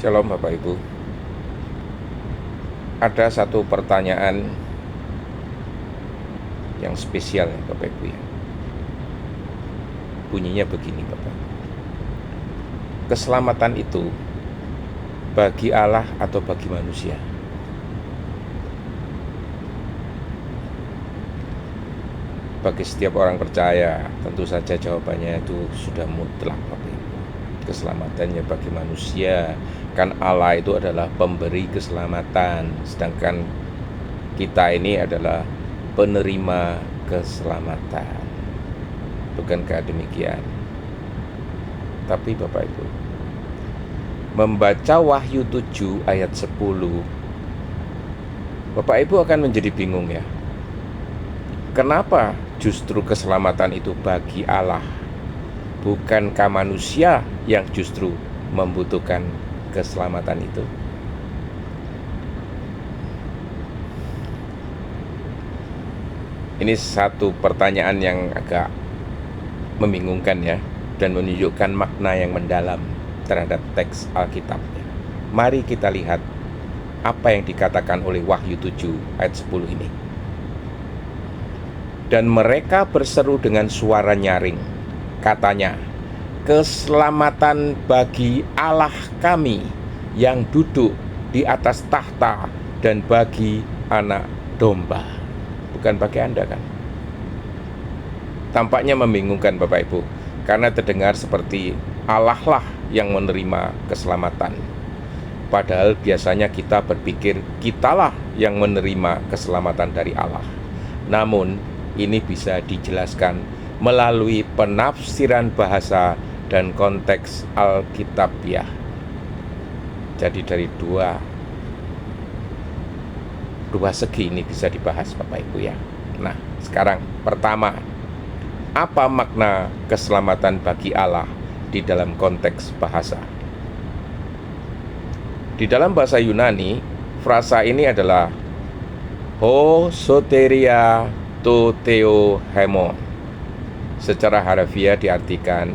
Shalom Bapak Ibu. Ada satu pertanyaan yang spesial ya Bapak Ibu ya. Bunyinya begini Bapak. Keselamatan itu bagi Allah atau bagi manusia? Bagi setiap orang percaya, tentu saja jawabannya itu sudah mutlak Bapak Ibu. Keselamatannya bagi manusia. Kan Allah itu adalah pemberi keselamatan, sedangkan kita ini adalah penerima keselamatan. Bukankah demikian? Tapi Bapak Ibu, membaca Wahyu 7 ayat 10, Bapak Ibu akan menjadi bingung ya. Kenapa justru keselamatan itu bagi Allah? Bukankah manusia yang justru membutuhkan keselamatan itu? Ini satu pertanyaan yang agak membingungkan ya, dan menunjukkan makna yang mendalam terhadap teks Alkitabnya. Mari kita lihat apa yang dikatakan oleh Wahyu 7 ayat 10 ini. Dan mereka berseru dengan suara nyaring, katanya, keselamatan bagi Allah kami yang duduk di atas tahta dan bagi anak domba. Bukan bagi Anda kan? Tampaknya membingungkan Bapak Ibu, karena terdengar seperti Allah lah yang menerima keselamatan. Padahal biasanya kita berpikir kitalah yang menerima keselamatan dari Allah. Namun ini bisa dijelaskan melalui penafsiran bahasa dan konteks Alkitabiah. Jadi dari dua segi ini bisa dibahas Bapak Ibu ya. Nah, sekarang pertama, apa makna keselamatan bagi Allah di dalam konteks bahasa? Di dalam bahasa Yunani, frasa ini adalah ho soteria to theo hemon. Secara harfiah diartikan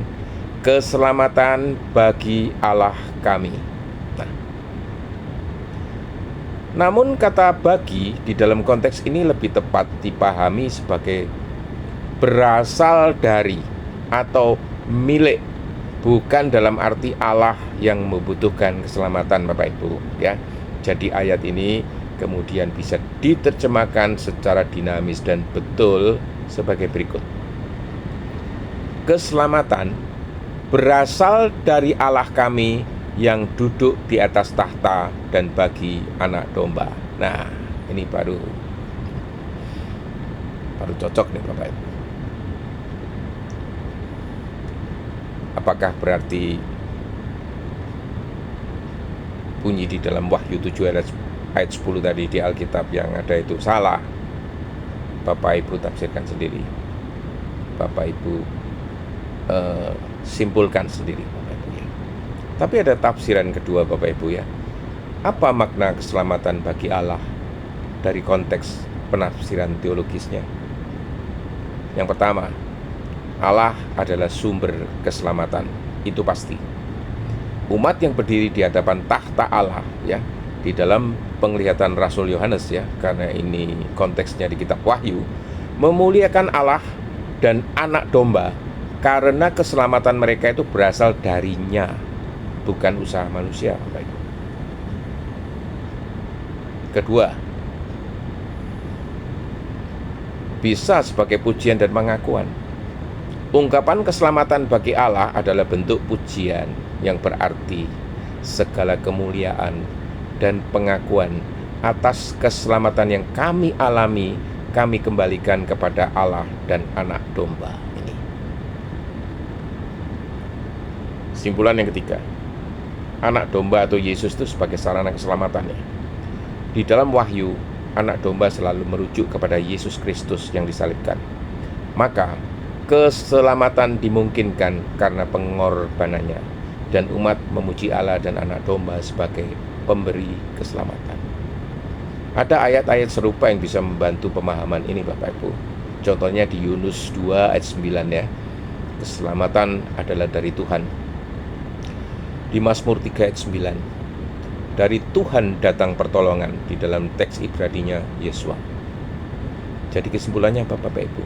keselamatan bagi Allah kami. Namun kata bagi di dalam konteks ini lebih tepat dipahami sebagai berasal dari atau milik, bukan dalam arti Allah yang membutuhkan keselamatan Bapak Ibu ya. Jadi ayat ini kemudian bisa diterjemahkan secara dinamis dan betul sebagai berikut. Keselamatan berasal dari Allah kami yang duduk di atas tahta dan bagi anak domba. Nah, ini baru cocok nih Bapak Ibu. Apakah berarti bunyi di dalam Wahyu 7 ayat 10 tadi di Alkitab yang ada itu salah? Bapak Ibu tafsirkan sendiri. Bapak Ibu simpulkan sendiri Bapak Ibu ya. Tapi ada tafsiran kedua Bapak Ibu ya. Apa makna keselamatan bagi Allah dari konteks penafsiran teologisnya? Yang pertama, Allah adalah sumber keselamatan, itu pasti. Umat yang berdiri di hadapan tahta Allah ya, di dalam penglihatan Rasul Yohanes ya, karena ini konteksnya di kitab Wahyu, memuliakan Allah dan anak domba karena keselamatan mereka itu berasal darinya, bukan usaha manusia. Kedua, bisa sebagai pujian dan pengakuan. Ungkapan keselamatan bagi Allah adalah bentuk pujian yang berarti segala kemuliaan dan pengakuan atas keselamatan yang kami alami, kami kembalikan kepada Allah dan anak domba ini. Kesimpulan yang ketiga, anak domba atau Yesus itu sebagai sarana keselamatannya. Di dalam Wahyu, anak domba selalu merujuk kepada Yesus Kristus yang disalibkan. Maka keselamatan dimungkinkan karena pengorbanannya, dan umat memuji Allah dan anak domba sebagai pemberi keselamatan. Ada ayat-ayat serupa yang bisa membantu pemahaman ini Bapak Ibu. Contohnya di Yunus 2 ayat 9 ya. Keselamatan adalah dari Tuhan. Di Mazmur 3 ayat 9, Dari Tuhan datang pertolongan di dalam teks Ibraninya Yesua. Jadi kesimpulannya apa Bapak Ibu?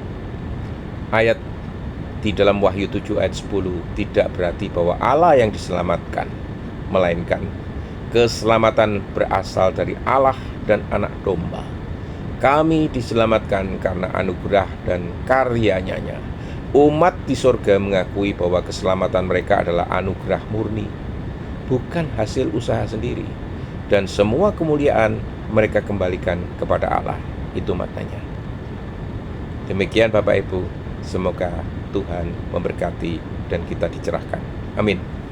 Ayat di dalam Wahyu 7 ayat 10 tidak berarti bahwa Allah yang diselamatkan, melainkan keselamatan berasal dari Allah dan Anak Domba. Kami diselamatkan karena anugerah dan karya-Nya. Umat di surga mengakui bahwa keselamatan mereka adalah anugerah murni, bukan hasil usaha sendiri. Dan semua kemuliaan mereka kembalikan kepada Allah. Itu maknanya. Demikian Bapak Ibu, semoga Tuhan memberkati dan kita dicerahkan. Amin.